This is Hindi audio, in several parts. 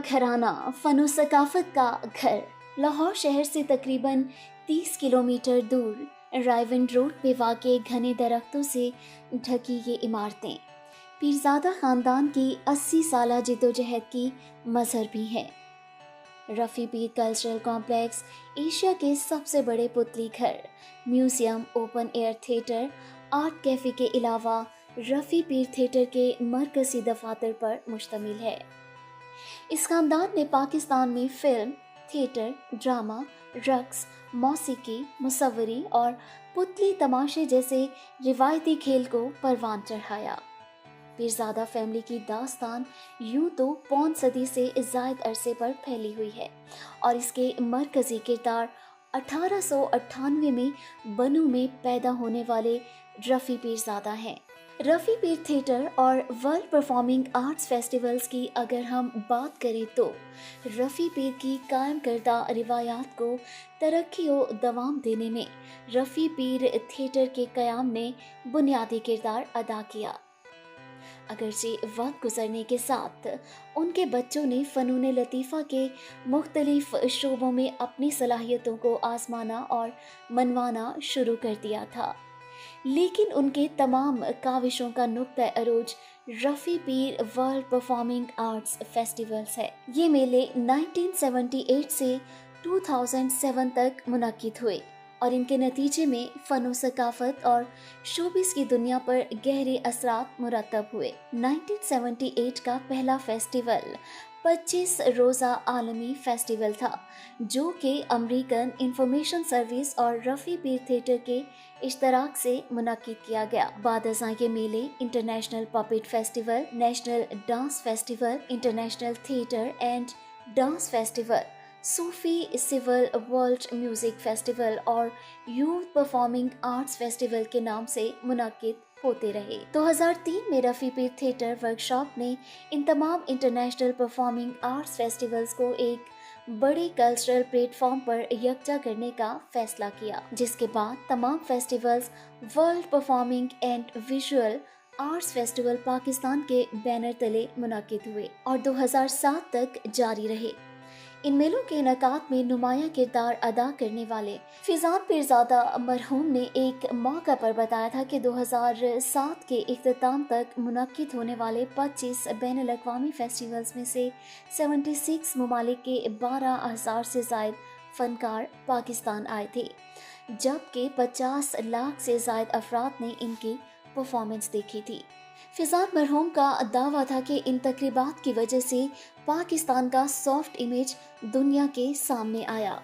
घराना फनो सकाफत का घर। लाहौर शहर से तकरीबन 30 किलोमीटर दूर रायविंड रोड पे वाक़े घने दरख्तों से ढकी ये इमारतें पीरज़ादा ख़ानदान की 80 साला जिद्दोजहद की मज़हर भी है। रफ़ी पीर कल्चरल कॉम्प्लेक्स एशिया के सबसे बड़े पुतली घर, museum, open air theatre, art cafe के अलावा रफ़ी पीर थिएटर के मरकज़ी दफातर पर मुश्तमिल है। इस खानदान ने पाकिस्तान में फिल्म, थिएटर, ड्रामा, रक्स, मौसीकी, मुसव्वरी और पुतली तमाशे जैसे रिवायती खेल को परवान चढ़ाया। पीरज़ादा फैमिली की दास्तान यूं तो पौन सदी से ज़ायद अरसे पर फैली हुई है और इसके मरकज़ी किरदार 1898 में बनू में पैदा होने वाले रफ़ी पीरज़ादा हैं। रफ़ी पीर थिएटर और वर्ल्ड परफॉर्मिंग आर्ट्स फेस्टिवल्स की अगर हम बात करें तो रफ़ी पीर की कायम करदा रिवायात को तरक्की व दवाम देने में रफ़ी पीर थिएटर के क़याम ने बुनियादी किरदार अदा किया। अगरचे वक्त गुजरने के साथ उनके बच्चों ने फ़नून लतीफ़ा के मुख्तलिफ शोबों में अपनी सलाहियतों को आज़माना और मनवाना शुरू कर दिया था, लेकिन उनके तमाम काविशों का नुक्ता अरोज रफ़ी पीर वर्ल्ड परफॉर्मिंग आर्ट्स फेस्टिवल्स है। ये मेले 1978 से 2007 तक मुनक्किद हुए और इनके नतीजे में फ़नो सकाफत और शोबिस की दुनिया पर गहरे असरात मुरतब हुए। 1978 का पहला फेस्टिवल 25 रोज़ा आलमी फेस्टिवल था, जो कि अमेरिकन इंफॉर्मेशन सर्विस और रफ़ी पीर थिएटर के इश्तराक से मुनक्किद किया गया। बाद अज़ां ये मेले international puppet festival, national dance festival, international theatre and dance festival, Sufi civil world music festival और यूथ परफॉर्मिंग आर्ट्स फेस्टिवल के नाम से मुनक्किद होते रहे। 2003 में रफ़ी पीर थिएटर वर्कशॉप ने इन तमाम इंटरनेशनल परफॉर्मिंग आर्ट्स फेस्टिवल्स को एक बड़े कल्चरल प्लेटफॉर्म पर यकजा करने का फैसला किया, जिसके बाद तमाम festivals world performing and visual arts festival Pakistan के बैनर तले मुनक्किद हुए और 2007 तक जारी रहे। इन मेलों के इनेकाद में नुमाया किरदार अदा करने वाले फिजान पीरज़ादा मरहूम ने एक मौका पर बताया था कि 2007 के इख्तिताम तक मुनक्किद होने वाले 25 बैनुल अक़वामी फेस्टिवल्स में से 76 ममालिक के 12,000 से ज़ायद फ़नकार पाकिस्तान आए थे, जबकि 50 लाख से ज़ायद अफराद ने इनकी परफॉर्मेंस देखी थी। फिजान मरहूम का दावा था कि इन तकरीबात की वजह से पाकिस्तान का सॉफ्ट इमेज दुनिया के सामने आया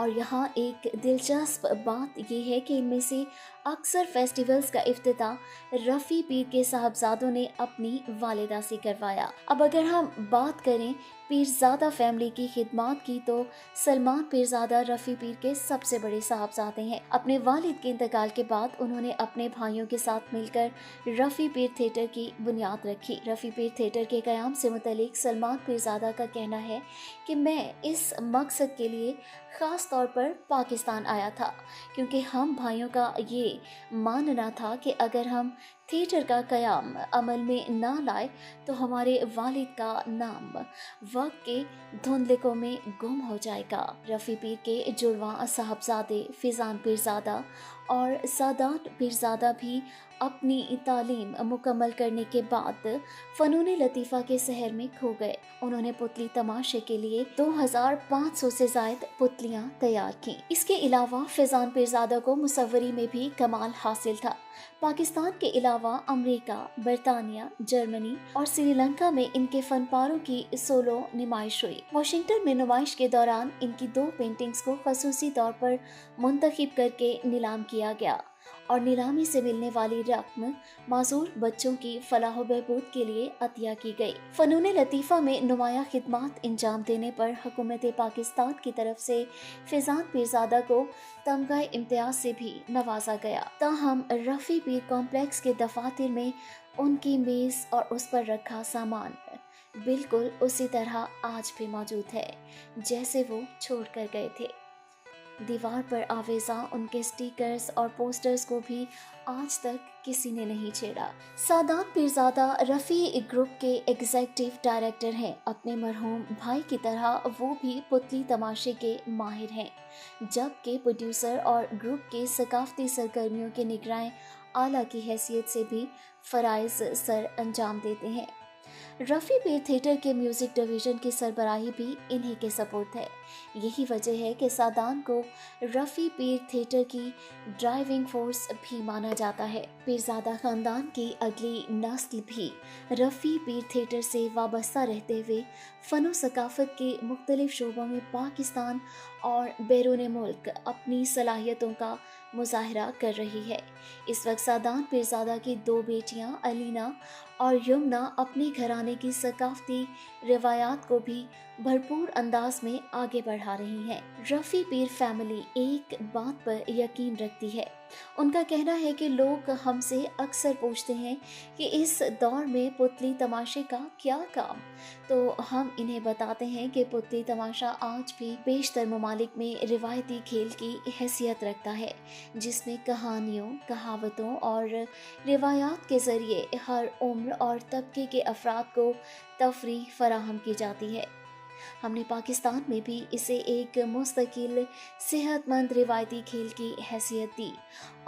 और यहाँ एक दिलचस्प बात यह है कि इनमें से अक्सर फेस्टिवल्स का इफ्तिताह रफ़ी पीर के साहबजादों ने अपनी वालिदा से करवाया। अब अगर हम बात करें पीरज़ादा फैमिली की खिदमात की तो सलमान पीरज़ादा रफ़ी पीर के सबसे बड़े साहबजादे हैं। अपने वालिद के इंतकाल के बाद उन्होंने अपने भाइयों के साथ मिलकर रफ़ी पीर थिएटर की बुनियाद रखी। रफ़ी पीर थिएटर के क़याम से मुतल्लिक सलमान पीरज़ादा का कहना है कि मैं इस मकसद के लिए ख़ास तौर पर पाकिस्तान आया था, क्योंकि हम भाइयों का ये मानना था कि अगर हम थिएटर का क़याम अमल में ना लाए तो हमारे वालिद का नाम वक्त के धुंधलिकों में गुम हो जाएगा। रफ़ी पीर के जुड़वा साहबजादे फिजान पीरज़ादा और सादात पीरज़ादा भी अपनी तालीम मुकम्मल करने के बाद फ़नून लतीफ़ा के शहर में खो गए। उन्होंने पुतली तमाशे के लिए 2500 से ज़ायद पुतलियाँ तैयार की। इसके अलावा फिजान पीरज़ादा को मुसव्वरी में भी कमाल हासिल था। पाकिस्तान के अलावा अमेरिका, बरतानिया, जर्मनी और श्रीलंका में इनके फनपारों की सोलो नुमाइश हुई। वाशिंगटन में नुमाइश के दौरान इनकी 2 पेंटिंग्स को खसूसी तौर पर मुंतखब करके नीलाम किया गया और नीलामी से मिलने वाली रकम माजूर बच्चों की फलाह बहबूद के लिए अतिया की गई। फ़नून लतीफ़ा में नुमाया खिदमात इंजाम देने पर हुकूमत पाकिस्तान की तरफ से फिजान पीरज़ादा को तमगा इम्तियाज से भी नवाजा गया। ताहम रफ़ी पीर कॉम्प्लेक्स के दफातर में उनकी मेज़ और उस पर रखा सामान बिल्कुल उसी तरह आज भी मौजूद है जैसे वो छोड़ कर गए थे। दीवार पर आवेजा उनके स्टिकर्स और पोस्टर्स को भी आज तक किसी ने नहीं छेड़ा। सादात पीरजादा रफ़ी ग्रुप के एग्जीक्यूटिव डायरेक्टर हैं। अपने मरहूम भाई की तरह वो भी पुतली तमाशे के माहिर हैं, जबकि प्रोड्यूसर और ग्रुप के सकाफती सरगर्मियों के निगरान आला की हैसियत से भी फ़राइज़ सर अंजाम देते हैं। रफ़ी पीर थिएटर के म्यूज़िक डिवीज़न की सरबराही भी इन्हीं के सपुर्द है। यही वजह है कि सादान को रफ़ी पीर थिएटर की ड्राइविंग फोर्स भी माना जाता है। पीरज़ादा ख़ानदान की अगली नस्ल भी रफ़ी पीर थिएटर से वाबस्ता रहते हुए फ़न व सकाफ़त के मुख्तलिफ शोबों में पाकिस्तान और बैरून मुल्क अपनी सलाहियतों का मुज़ाहरा कर रही है। इस वक्त सादान पीरज़ादा की दो बेटियां अलीना और यमुना अपने घराने की सकाफती रिवायात को भी भरपूर अंदाज में आगे बढ़ा रही हैं। रफ़ी पीर फैमिली एक बात पर यकीन रखती है। उनका कहना है कि लोग हमसे अक्सर पूछते हैं कि इस दौर में पुतली तमाशे का क्या काम, तो हम इन्हें बताते हैं कि पुतली तमाशा आज भी बेशतर ममालिक में रिवायती खेल की हैसियत रखता है, जिसमें कहानियों, कहावतों और रिवायात के ज़रिए हर उम्र और तबके के अफराद को तफरीह फराहम की जाती है। हमने पाकिस्तान में भी इसे एक मुस्तकिल सेहतमंद रिवायती खेल की हैसियत दी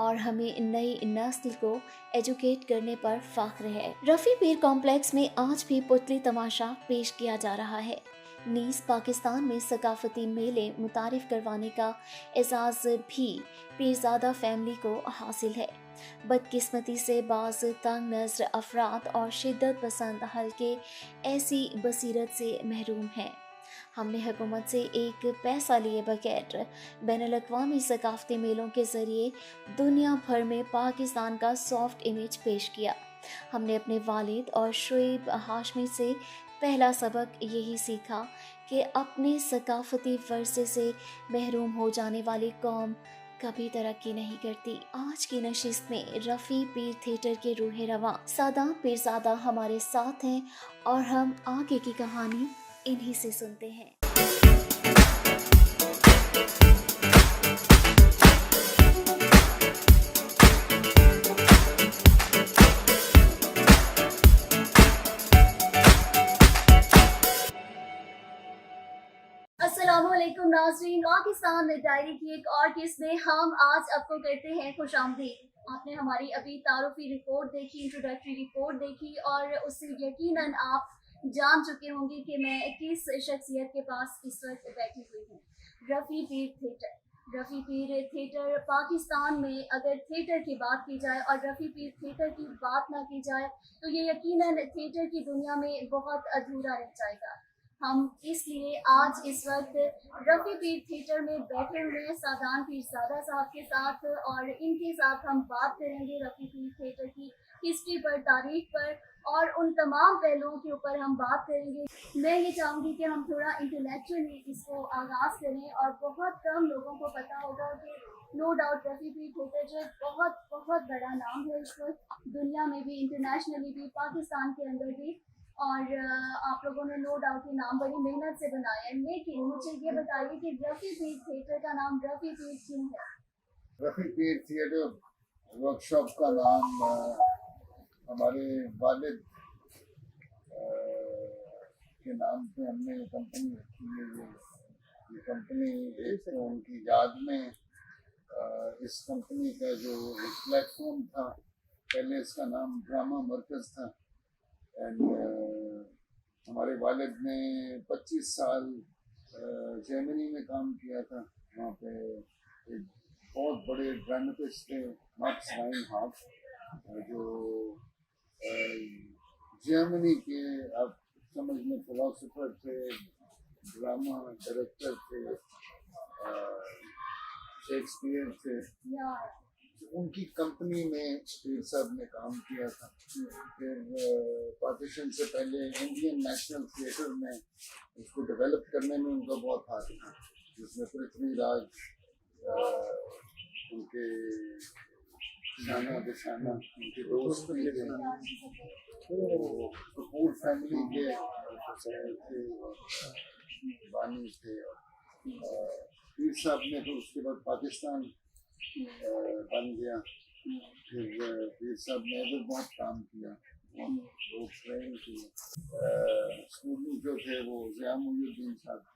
और हमें नई नस्ल को एजुकेट करने पर फ़ख्र है। रफ़ी पीर कॉम्प्लेक्स में आज भी पुतली तमाशा पेश किया जा रहा है। नीस पाकिस्तान में सकाफती मेले मुतारिफ करवाने का एजाज़ भी पीरज़ादा फैमिली को हासिल है। बदकिस्मती से बाज़ तंग नज़र अफराद और शिद्दत पसंद हल्के ऐसी बसीरत से महरूम हैं। हमने हुकूमत से एक पैसा लिए बगैर बैनुल-अक़वामी सकाफती मेलों के ज़रिए दुनिया भर में पाकिस्तान का सॉफ्ट इमेज पेश किया। हमने अपने वालिद और शुएब हाशमी से पहला सबक यही सीखा कि अपने सकाफती वर्से से महरूम हो जाने वाली कौम कभी तरक्की नहीं करती। आज की नशिस्त में रफ़ी पीर थिएटर के रूहे रवां सादात पीरज़ादा हमारे साथ हैं और हम आगे की कहानी इन्हीं से सुनते हैं। अस्सलामुअलैकुम नाज़रीन, पाकिस्तान डायरी की एक और किस्त में हम आज आपको कहते हैं खुशामदीद। आपने हमारी अभी तारुफी रिपोर्ट देखी, इंट्रोडक्टरी रिपोर्ट देखी और उससे यकीनन आप जान चुके होंगे कि मैं किस शख्सियत के पास इस वक्त बैठी हुई हूँ। रफ़ी पीर थिएटर। रफ़ी पीर थिएटर पाकिस्तान में अगर थिएटर की बात की जाए और रफ़ी पीर थिएटर की बात ना की जाए तो ये यकीनन थिएटर की दुनिया में बहुत अधूरा रह जाएगा। हम इसलिए आज इस वक्त रफ़ी पीर थिएटर में बैठे हुए हैं सादान पीरज़ादा साहब के साथ और इनके साथ हम बात करेंगे रफ़ी पीर थिएटर की हिस्ट्री पर, तारीख पर और उन तमाम पहलुओं के ऊपर हम बात करेंगे। मैं ये चाहूँगी कि हम थोड़ा इंटेलेक्चुअली इसको आगाज़ करें और बहुत कम लोगों को पता होगा कि नो डाउट रफ़ी पीर थिएटर जो बहुत बहुत बड़ा नाम है इस वक्त दुनिया में भी, इंटरनेशनली भी, पाकिस्तान के अंदर भी। और आप लोगों ने नो डाउट ये नाम बड़ी मेहनत से बनाया है, लेकिन मुझे ये बताइए कि रफ़ी पीर थिएटर का नाम रफ़ी पीर क्यों है? रफ़ी पीर थिएटर वर्कशॉप का नाम हमारे वालिद के नाम पे हमने ये कंपनी रखी है। ये कंपनी एक तो उनकी याद में इस कंपनी का जो एक प्लेटफॉर्म था, पहले इसका नाम ड्रामा मरकज़ था। एंड हमारे वालिद ने 25 साल जर्मनी में काम किया था। वहाँ पे एक बहुत बड़े ड्रामेटिस्ट थे मैक्स राइनहार्ट, जो जर्मनी के आप समझ में फिलोसोफर थे, ड्रामा डायरेक्टर थे, शेक्सपियर थे। उनकी कंपनी में पीर साहब ने काम किया था। फिर पार्टीशन से पहले इंडियन नेशनल थिएटर में उसको डेवलप करने में उनका बहुत हाथ था, जिसमें पृथ्वीराज उनके शाना बिशाना उनके दोस्त भी थे, तो कपूर फैमिली के थे, बानी थे। पीर साहब ने फिर उसके बाद पाकिस्तान बन गया। फिर पीर साहब ने भी बहुत काम किया, लोग ट्रेन किए। स्कूली जो थे वो ज़िया मुईनुद्दीन साहब थे,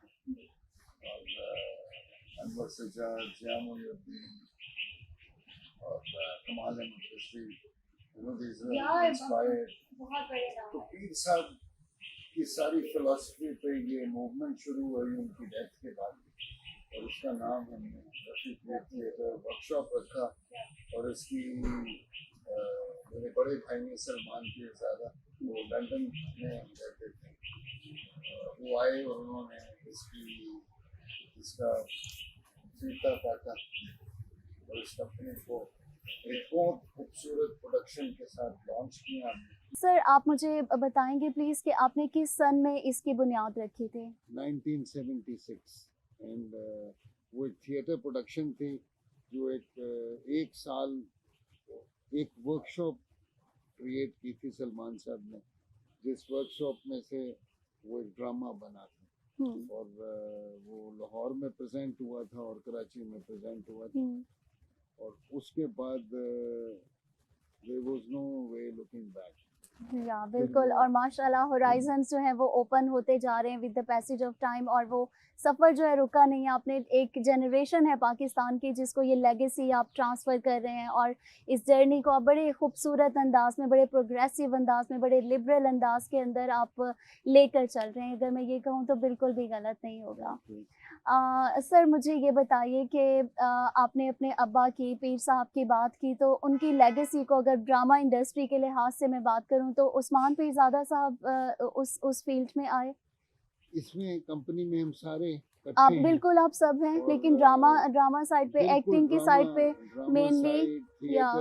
और अनवर सज्जाद, ज़िया मुईनुद्दीन और कमाल अहमद तशरीफ, इंस्पायर्ड। तो पीर साहब की सारी फिलॉसफी पे ये मूवमेंट शुरू हुई उनकी डेथ के बाद, और उसका नाम हमने रफी पीर थिएटर वर्कशॉप रखा। और इसकी मेरे बड़े भाई ने सलमान पीरज़ादा, वो लंदन में रहते थे, वो आए और उन्होंने इसका फीता काटा और इस कंपनी को एक बहुत खूबसूरत प्रोडक्शन के साथ लॉन्च किया। सर आप मुझे बताएंगे प्लीज़ कि आपने किस सन में इसकी बुनियाद रखी थी? 1976। एंड वो एक थिएटर प्रोडक्शन थी जो एक साल एक वर्कशॉप क्रिएट की थी सलमान साहब ने, जिस वर्कशॉप में से वो एक ड्रामा बना था। और वो लाहौर में प्रेजेंट हुआ था और कराची में प्रेजेंट हुआ था। और उसके बाद there was no way looking back। या बिल्कुल, और माशाल्लाह होराइजन्स जो हैं वो ओपन होते जा रहे हैं with the passage of time, और वो सफ़र जो है रुका नहीं है। आपने एक जनरेशन है पाकिस्तान की जिसको ये लेगेसी आप ट्रांसफ़र कर रहे हैं, और इस जर्नी को आप बड़े खूबसूरत अंदाज में, बड़े प्रोग्रेसिव अंदाज में, बड़े लिबरल अंदाज के अंदर आप लेकर चल रहे हैं। अगर मैं ये कहूँ तो बिल्कुल भी गलत नहीं होगा। सर मुझे ये बताइए कि आपने अपने अब्बा की, पीर साहब की बात की, तो उनकी लेगेसी को अगर ड्रामा इंडस्ट्री के लिहाज से मैं बात करूं तो उस्मान पीरज़ादा साहब उस फील्ड में आए। इसमें कंपनी में हम सारे आप बिल्कुल आप सब हैं, लेकिन ड्रामा साइड पे, एक्टिंग की साइड पे मेनली, या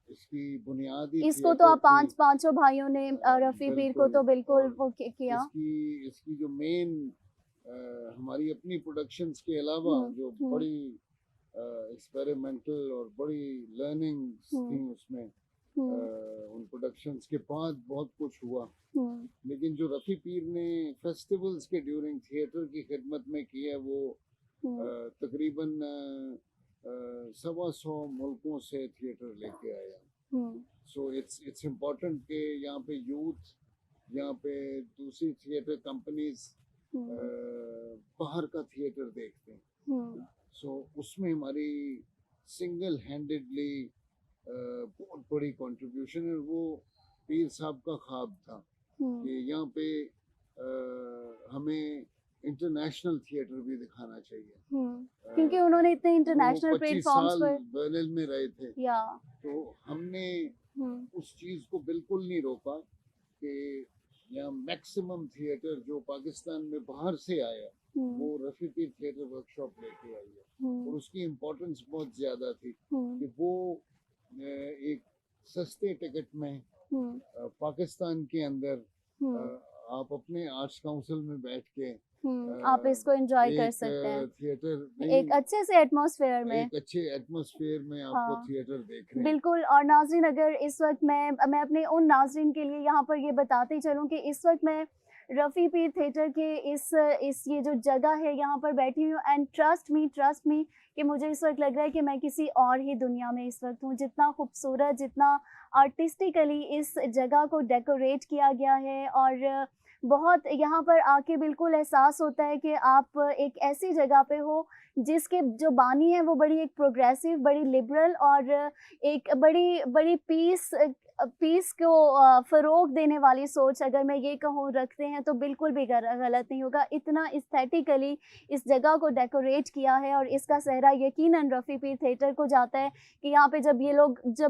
इसकी बुनियादी इसको तो आप पांचों भाइयों ने रफ़ी पीर को तो बिल्कुल वो किया। इसकी जो मेन हमारी अपनी प्रोडक्शंस के अलावा जो बड़ी एक्सपेरिमेंटल और बड़ी लर्निंग्स थी उसमें, उन प्रोडक्शंस के बाद बहुत कुछ हुआ। लेकिन जो रफ़ी पीर ने फेस्टिवल्स के ड्यूरिंग थिएटर की खिदमत में की है, वो तकरीबन 125 मुल्कों से थिएटर लेके आया। सो इट्स इम्पोर्टेंट कि यहाँ पे यूथ, यहाँ पे दूसरी थिएटर कंपनीज बाहर का थिएटर देखते हैं। सो उसमें हमारी सिंगल हैंडेडली बहुत बड़ी कंट्रीब्यूशन है। वो पीर साहब का ख्वाब था कि यहाँ पे हमें इंटरनेशनल थिएटर भी दिखाना चाहिए, क्योंकि उन्होंने इतने इंटरनेशनल प्लेटफॉर्म्स पर बर्लिन में रहे थे। या तो हमने उस चीज को बिल्कुल नहीं रोका कि यहाँ मैक्सिमम थिएटर जो पाकिस्तान में बाहर से आया वो रफ़ी पीर थिएटर वर्कशॉप लेके आई है। और उसकी इम्पोर्टेंस बहुत ज्यादा थी कि वो एक सस्ते टिकट में पाकिस्तान के अंदर आप अपने आर्ट्स काउंसिल में बैठ के आप इसको एंजॉय कर सकते हैं थिएटर, एक अच्छे से एटमॉस्फेयर में, एक अच्छे एटमॉस्फेयर में आपको थिएटर देख रहे हैं। बिल्कुल। और नाज़रीन, अगर इस वक्त मैं अपने उन नाज़रीन के लिए यहाँ पर ये बताते चलूँ कि इस वक्त मैं रफ़ी पीर थिएटर के इस ये जो जगह है यहाँ पर बैठी हूँ, एंड ट्रस्ट मी कि मुझे इस वक्त लग रहा है कि मैं किसी और ही दुनिया में इस वक्त हूँ। जितना खूबसूरत, जितना आर्टिस्टिकली इस जगह को डेकोरेट किया गया है, और बहुत यहाँ पर आके बिल्कुल एहसास होता है कि आप एक ऐसी जगह पे हो जिसके जो बानी है वो बड़ी एक प्रोग्रेसिव, बड़ी लिबरल और एक बड़ी पीस को फ़रोग देने वाली सोच, अगर मैं ये कहूँ, रखते हैं तो बिल्कुल भी गलत नहीं होगा। इतना एस्थेटिकली इस जगह को डेकोरेट किया है, और इसका सहरा यकीनन रफ़ी पीर थिएटर को जाता है कि यहाँ पे जब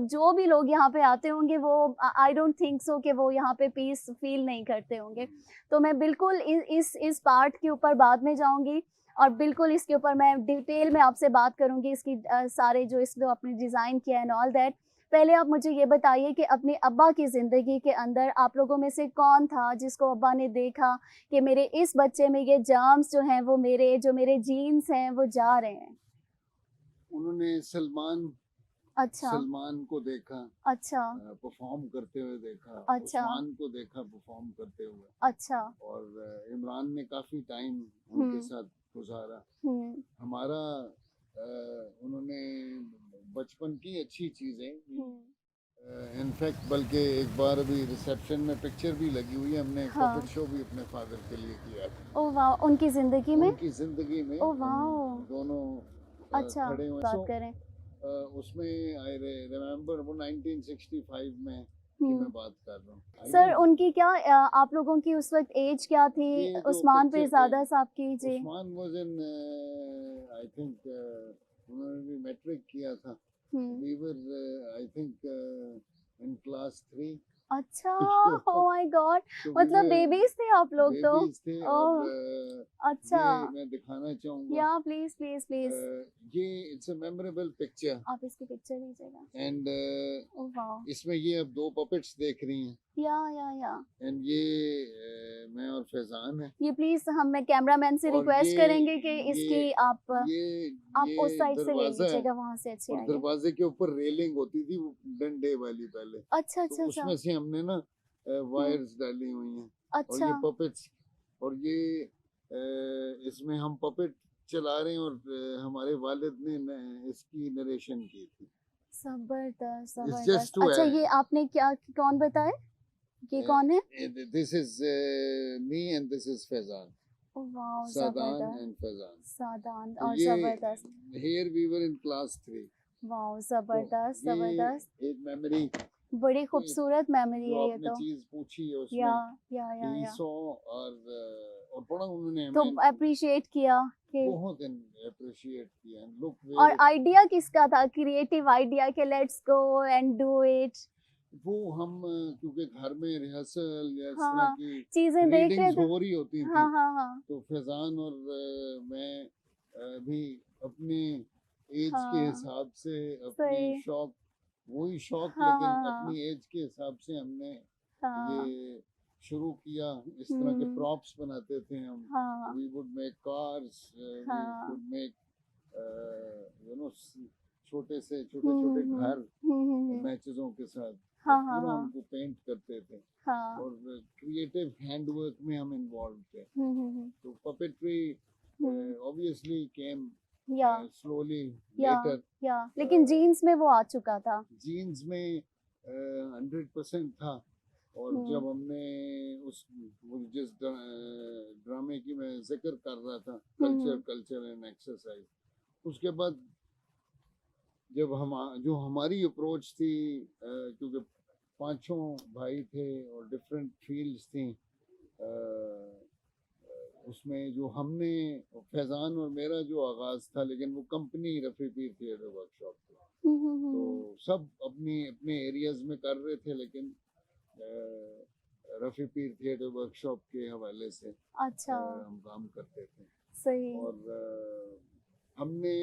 जो भी लोग यहाँ पे आते होंगे वो आई डोंट थिंक सो कि वो यहाँ पे पीस फील नहीं करते होंगे। तो मैं बिल्कुल इस पार्ट के ऊपर बाद में जाऊँगी, और बिल्कुल इसके ऊपर मैं डिटेल में आपसे बात करूँगी, इसकी सारे जो इसको आपने डिज़ाइन किया एंड ऑल दैट। पहले आप मुझे ये बताइए कि अपने अब्बा की ज़िंदगी के अंदर आप लोगों में से कौन था जिसको अब्बा ने देखा कि मेरे इस बच्चे में ये जर्म्स जो हैं वो मेरे जीन्स हैं वो जा रहे हैं? उन्होंने सलमान को देखा, परफॉर्म करते हुए देखा, उस्मान को देखा परफॉर्म करते हुए, और इमरान ने काफी टाइम उनके साथ गुजारा। हम्म, हमारा उन्होंने बचपन की अच्छी चीज़ें, इनफैक्ट बल्कि एक बार अभी रिसेप्शन में पिक्चर भी लगी हुई है, हमने हाँ। पपेट शो भी अपने फादर के लिए किया था। ओ वाह, उनकी जिंदगी में। उनकी ज़िंदगी में ओ हम वाह, दोनों अच्छा खड़े हुए। बात करें। उसमें आई रिमेम्बर वो 1965 में की मैं बात कर रहा हूँ। सर उनकी क्या आप लोगों की उस वक्त एज क्या थी? ये जो उस्मान पिक्चर पीरजादा साहब की जी। Usman was in I think उन्होंने भी मैट्रिक किया था। Hmm, we were I think in class 3। अच्छा, तो ओ माय गॉड, तो मतलब बेबीज थे आप लोग तो। बेबीज थे। और ओह, अच्छा, ये मैं दिखाना चाहूँगा। या प्लीज प्लीज प्लीज, ये इट्स अ मेमोरेबल पिक्चर आप इसकी पिक्चर लीजिएगा। एंड ओ वाह, इसमें ये अब 2 पपेट्स देख रही हैं या एंड ये मैं और फैजान है। ये प्लीज हम मैं कैमरामैन से और रिक्वेस्ट करेंगे कि ये इसकी आप ये उस साइड से ले दरवाजा है लीजिएगा, वहां से अच्छी और आएगी। दरवाजे के ऊपर रेलिंग होती थी वो डंडे वाली पहले। अच्छा तो अच्छा अच्छा। उसमें से हमने ना वायर्स डाली हुई हैं और अच्छा, ये पपेट्स और ये इसमें हम पपेट चला रहे हैं और हमारे वालिद ने इसकी नरेशन की थी। जबरदस्त इट्स जबरदस्त। जस्ट टू अच्छा, ये आपने क्या कौन बताए, ये कौन है? This is me and this is Faizan. वाह, सादान जबरदस्त। एंड फैजान। सादान तो और ये जबरदस्त। Here we were in class 3। वाह, तो जबरदस्त ये जबरदस्त। एक मेमोरी बड़ी खूबसूरत मेमोरी जो है ये आपने तो। चीज पूछी है या उसमें ही सॉ और बड़ा उन्होंने तो हमें अप्रिशिएट किया कि, बहुत अप्रिशिएट किया। लुक और वेयर आइडिया किसका था, क्रिएटिव आइडिया के let's go and do it? वो हम क्योंकि घर में रिहर्सल या इस तरह हाँ, की चीजें देख रहे रीडिंग्स थे। हो रही होती थी। हाँ हाँ हाँ तो फैजान और मैं भी अपने एज के हाँ, हिसाब से अपनी सही। शौक वही शौक हाँ लेकिन हाँ हाँ अपनी एज के हिसाब से हमने हाँ। ये शुरू किया। इस तरह के प्रॉप्स बनाते थे हम। हाँ we would make cars, we हाँ। कुड मेक यू नो छोटे छोटे घर मैचेजों के साथ हाँ हाँ पूरा हाँ उनको पेंट करते थे हाँ। और क्रिएटिव हैंडवर्क में हम इन्वॉल्व थे। हम्म, तो पपेट्री ऑब्वियसली केम या स्लोली या लेटर। या लेकिन जीन्स में वो आ चुका था। जीन्स में 100% था। और जब हमने उस वो जिस ड्रामे की मैं जिक्र कर रहा था, कल्चर एंड एक्सरसाइज, उसके बाद जब हम जो हमारी अप्रोच थी क्योंकि 5 भाई थे और डिफरेंट फील्ड्स थी उसमें जो हमने फैजान और मेरा जो आगाज था, लेकिन वो कंपनी रफ़ी पीर थिएटर वर्कशॉप थी। तो सब अपनी अपने एरियाज में कर रहे थे लेकिन रफ़ी पीर थिएटर वर्कशॉप के हवाले से अच्छा, हम काम करते थे। सही। और हमने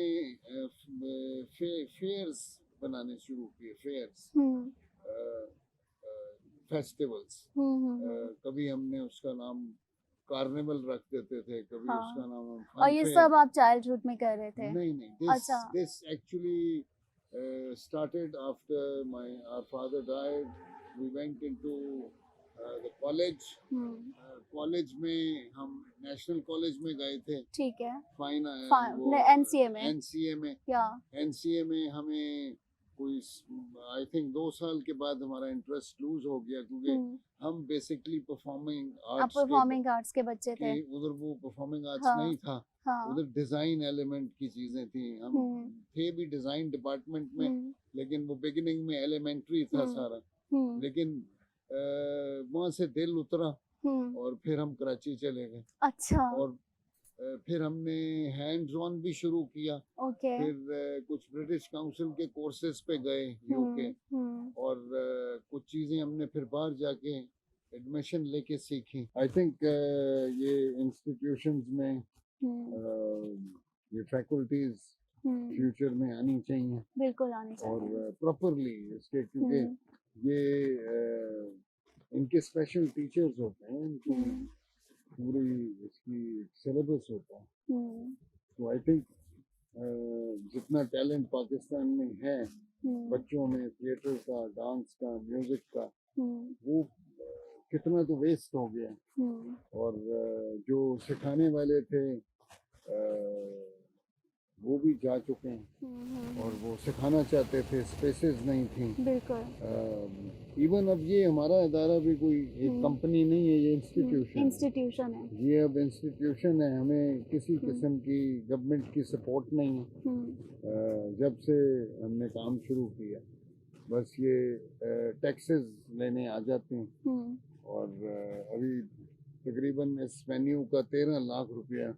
फेयर्स बनाने शुरू किए। Fairs, festivals. कभी हमने उसका नाम कार्निवल रख देते थे, कभी हाँ, उसका नाम हम और फन ये फेयर। सब आप चाइल्डहुड में कर रहे थे? नहीं, अच्छा, this actually started after our father died. We went into the college. College में हम नेशनल कॉलेज में गए थे। ठीक है। फाइन एनसीए में। एनसीए में या एनसीए में हमें कोई आई थिंक 2 साल के बाद हमारा इंटरेस्ट लूज हो गया क्योंकि हम बेसिकली परफॉर्मिंग आप आर्ट्स परफॉर्मिंग आर्ट्स के बच्चे थे। उधर वो परफॉर्मिंग आर्ट्स हाँ नहीं था। हाँ। उधर डिजाइन एलिमेंट की चीजें थी। हम थे भी डिजाइन डिपार्टमेंट में लेकिन वो बिगिनिंग में एलिमेंट्री था सारा। लेकिन वहां से दिल उतरा और फिर हम कराची चले गए। अच्छा। और फिर हमने हैंड्स ऑन भी शुरू किया। ओके। फिर कुछ ब्रिटिश काउंसिल के कोर्सेज पे गए यूके। और कुछ चीजें हमने फिर बाहर जाके एडमिशन लेके सीखी। आई थिंक ये इंस्टीट्यूशंस में ये फैकल्टीज फ्यूचर में आनी चाहिए। बिल्कुल आनी चाहिए। और प्रॉपरली इसके क्योंकि ये इनके स्पेशल टीचर्स होते हैं, इनकी पूरी इसकी सिलेबस होता है। तो आई थिंक जितना टैलेंट पाकिस्तान में है बच्चों में, थिएटर का, डांस का, म्यूजिक का, वो कितना तो वेस्ट हो गया। और जो सिखाने वाले थे वो भी जा चुके हैं और वो सिखाना चाहते थे, स्पेसेस नहीं थी। बिल्कुल। इवन अब ये हमारा अदारा भी कोई एक कंपनी नहीं है, ये इंस्टीट्यूशन है। इंस्टीट्यूशन है। ये अब इंस्टीट्यूशन है, हमें किसी किस्म की गवर्नमेंट की सपोर्ट नहीं है। जब से हमने काम शुरू किया बस ये टैक्सेस लेने आ जाते हैं और अभी तकरीबन इस वेन्यू का 13 लाख रुपया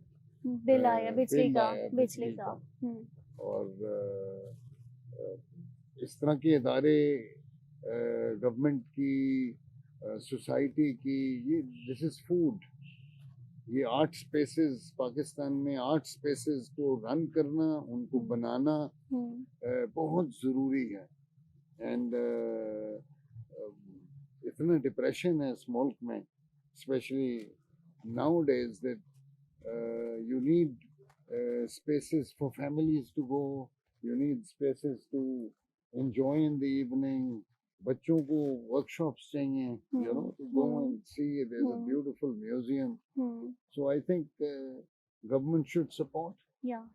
बिल आया बिजली का। बिजली का। और इस तरह के इदारे गवर्नमेंट की, सोसाइटी की, ये दिस इज फूड। ये आर्ट स्पेसेस, पाकिस्तान में आर्ट स्पेसेस को रन करना, उनको बनाना बहुत ज़रूरी है। एंड इतना डिप्रेशन है इस मुल्क में, specially now days, that you need spaces for families to go, you need spaces to enjoy in the evening. बच्चों को workshops चाहिए, you know, to go and see. There's a beautiful museum. So I think government should support. या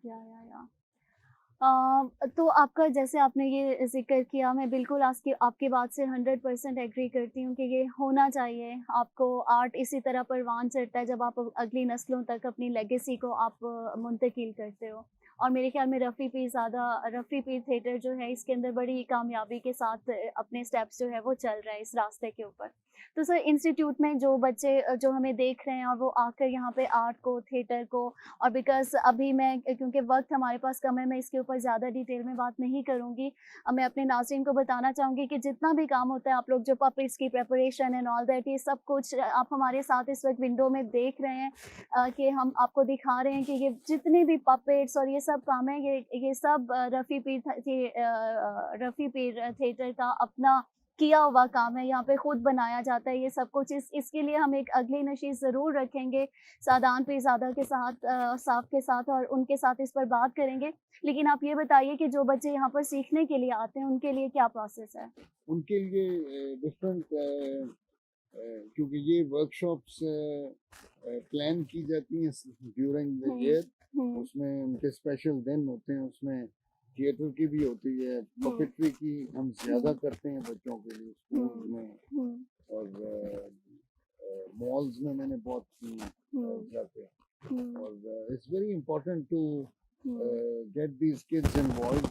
तो आपका, जैसे आपने ये जिक्र किया, मैं बिल्कुल आपकी बात से 100% एग्री करती हूँ कि ये होना चाहिए। आपको आर्ट इसी तरह परवान चढ़ता है जब आप अगली नस्लों तक अपनी लेगेसी को आप मुंतकिल करते हो। और मेरे ख्याल में रफ़ी पीर थिएटर जो है इसके अंदर बड़ी कामयाबी के साथ अपने स्टेप्स जो है वो चल रहा है इस रास्ते के ऊपर। तो सर, इंस्टीट्यूट में जो बच्चे जो हमें देख रहे हैं और वो आकर यहाँ पे आर्ट को, थिएटर को, और बिकॉज़ अभी मैं, क्योंकि वक्त हमारे पास कम है, मैं इसके ऊपर ज़्यादा डिटेल में बात नहीं करूँगी। मैं अपने नाज़रीन को बताना चाहूँगी कि जितना भी काम होता है, आप लोग जो पपेट्स की प्रिपरेशन एंड ऑल दैट, ये सब कुछ आप हमारे साथ इस वक्त विंडो में देख रहे हैं कि हम आपको दिखा रहे हैं कि ये जितने भी पपेट्स और ये सब काम है, ये सब रफ़ी पीर थिएटर का अपना किया हुआ काम है। यहाँ पे खुद बनाया जाता है ये सब कुछ। इसके लिए हम एक अगली नशीस ज़रूर रखेंगे सादान पीरज़ादा के साथ, साफ़ के साथ, और उनके साथ इस पर बात करेंगे। लेकिन आप ये बताइए कि जो बच्चे यहाँ पर सीखने के लिए आते हैं उनके लिए क्या प्रोसेस है? उनके लिए डिफरेंट, क्योंकि ये वर्कशॉप्स प्लान की जाती हैं ड्यूरिंग द ईयर। उसमें उनके स्पेशल दिन होते हैं, उसमें थिएटर की भी होती है, पपेट्री की हम ज़्यादा करते हैं बच्चों के लिए स्कूल में, और मॉल्स में मैंने बहुत की जाके। और it's very important to get these kids involve.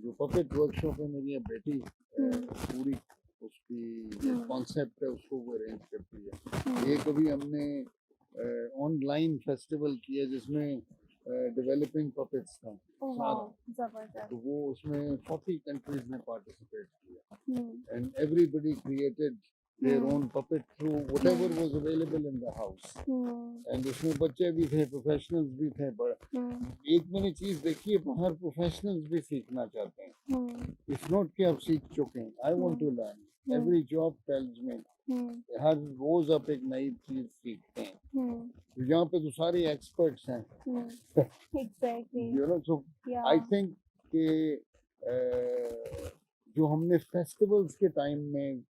जो पपेट वर्कशॉप है, मेरी बेटी पूरी उसकी कॉन्सेप्ट है उसको वो अरेंज करती है। एक अभी हमने ऑनलाइन फेस्टिवल किया जिसमें डेवलपिंग पपेट्स था सारा, तो वो उसमें 40 कंट्रीज ने पार्टिसिपेट किया, and everybody created their own puppet through whatever was available in the house. And उसमें बच्चे भी थे, प्रोफेशनल्स भी थे। एक मैंने चीज देखी है, बाहर प्रोफेशनल्स भी सीखना चाहते हैं। इट्स नॉट कि आप सीख चुके हैं, I want to learn. Every job tells me, हर रोज आप एक नई चीज सीखते हैं। तो यहाँ पे तो सारे एक्सपर्ट्स हैं। You know, so I think कि जो हमने फेस्टिवल्स के टाइम में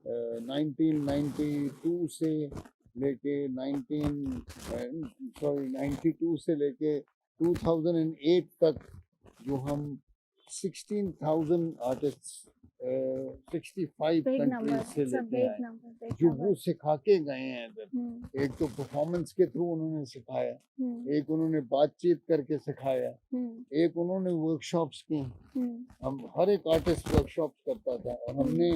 1992 से लेके 92 से लेके 2008 तक जो हम 16,000 आर्टिस्ट्स 65 कंट्रीज से लेके आए, जो वो सिखा के गए हैं इधर। एक तो परफॉर्मेंस के थ्रू उन्होंने सिखाया, एक उन्होंने बातचीत करके सिखाया, एक उन्होंने वर्कशॉप्स की। हम हर एक आर्टिस्ट वर्कशॉप्स करता था, और हमने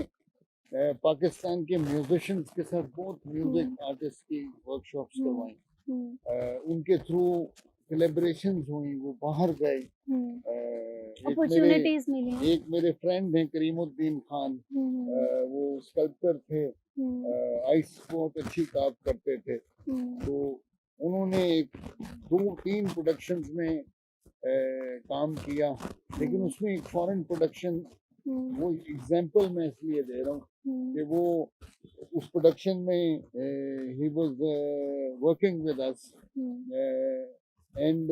पाकिस्तान के म्यूजिशियंस के साथ बहुत म्यूजिक आर्टिस्ट की वर्कशॉप्स करवाई। उनके थ्रू कोलैबोरेशंस हुई, वो बाहर गए, अपॉर्चुनिटीज मिली। एक मेरे फ्रेंड हैं करीमुद्दीन खान, वो स्कल्पटर थे, आइस बहुत अच्छी काम करते थे। तो उन्होंने 2-3 प्रोडक्शंस में काम किया, लेकिन उसमें एक फॉरेन प्रोडक्शन, वो एग्जाम्पल मैं इसलिए दे रहा हूँ कि वो उस प्रोडक्शन में he was working with us, and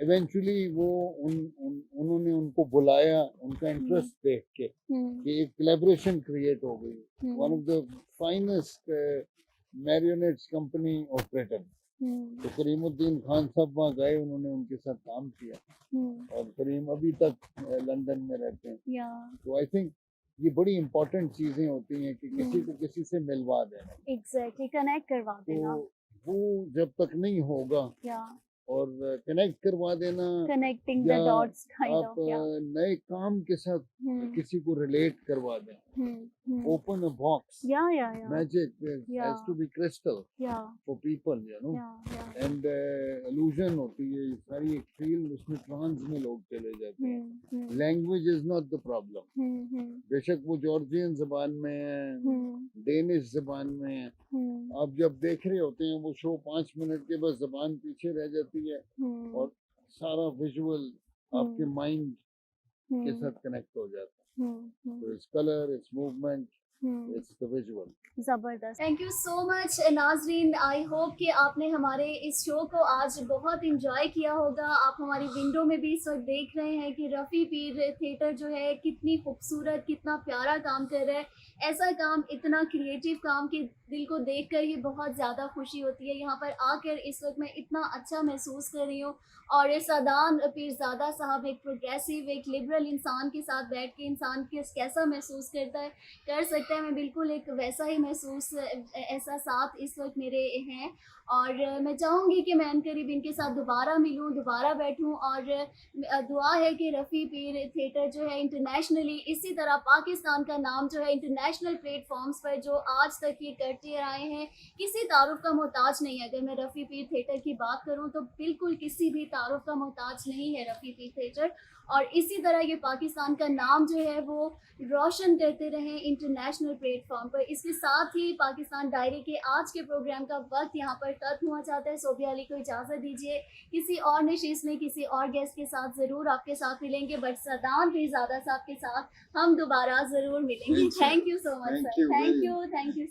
eventually वो उन्होंने उनको बुलाया, उनका इंटरेस्ट देख के कि एक कोलैबोरेशन क्रिएट हो गई। One of the finest marionettes company of Britain, तो करीमुद्दीन खान साहब वहाँ गए, उन्होंने उनके साथ काम किया और करीम अभी तक लंदन में रहते हैं। तो आई थिंक ये बड़ी इम्पोर्टेंट चीजें होती हैं कि किसी को किसी से मिलवा देना। एग्जैक्टली, कनेक्ट करवा देना। तो वो जब तक नहीं होगा और कनेक्ट करवा देना, कनेक्टिंग द या डॉट्स काइंड आप ऑफ, नए काम के साथ किसी को रिलेट करवा दें। Open a box. Magic has to be crystal for people, you know. And illusion होती है, ये सारी एक फील्ड, उसमें ट्रांस में लोग चले जाते हैं। Language is not the problem. बेशक वो जॉर्जियन जबान में है, डेनिश जबान में है, आप जब देख रहे होते हैं वो शो 5 मिनट के बाद जबान पीछे रह जाती है और सारा विजुअल आपके माइंड के साथ कनेक्ट हो जाता है। So it's color, it's movement, it's the visual. जबरदस्त। थैंक यू सो मच नाजरीन, आई होप कि आपने हमारे इस शो को आज बहुत इंजॉय किया होगा। आप हमारी विंडो में भी इस वक्त देख रहे हैं कि रफ़ी पीर थिएटर जो है कितनी खूबसूरत, कितना प्यारा काम कर रहा है। ऐसा काम, इतना क्रिएटिव काम कि दिल को देखकर ही बहुत ज़्यादा खुशी होती है। यहाँ पर आकर इस वक्त मैं इतना अच्छा महसूस कर रही हूँ और ये सादान पीरज़ादा साहब एक प्रोग्रेसिव, एक लिबरल इंसान के साथ बैठ के इंसान कैसा महसूस कर सकता है, मैं बिल्कुल एक वैसा ही महसूस एहसासात इस वक्त मेरे हैं। और मैं चाहूँगी कि मैं अनकरीब इनके साथ दोबारा मिलूँ, दोबारा बैठूँ और दुआ है कि रफ़ी पीर थिएटर जो है इंटरनेशनली, इसी तरह पाकिस्तान का नाम जो है इंटरनेशनल प्लेटफॉर्म्स पर जो आज तक ये करते आए हैं, किसी तारुफ का मोहताज नहीं है। अगर मैं रफ़ी पीर थिएटर की बात करूँ तो बिल्कुल किसी भी तारुफ का मोहताज नहीं है रफ़ी पीर थिएटर। और इसी तरह ये पाकिस्तान का नाम जो है वो रोशन करते रहें इंटरनेशनल प्लेटफॉर्म पर। इसके साथ ही पाकिस्तान डायरी के आज के प्रोग्राम का वक्त यहाँ पर खत्म हुआ चाहता है। सोबिया अली को इजाज़त दीजिए, किसी और नशीस में किसी और गेस्ट के साथ ज़रूर आपके साथ मिलेंगे, बट सादान पीरज़ादा साहब के साथ हम दोबारा ज़रूर मिलेंगे। Thank you so much sir, thank you so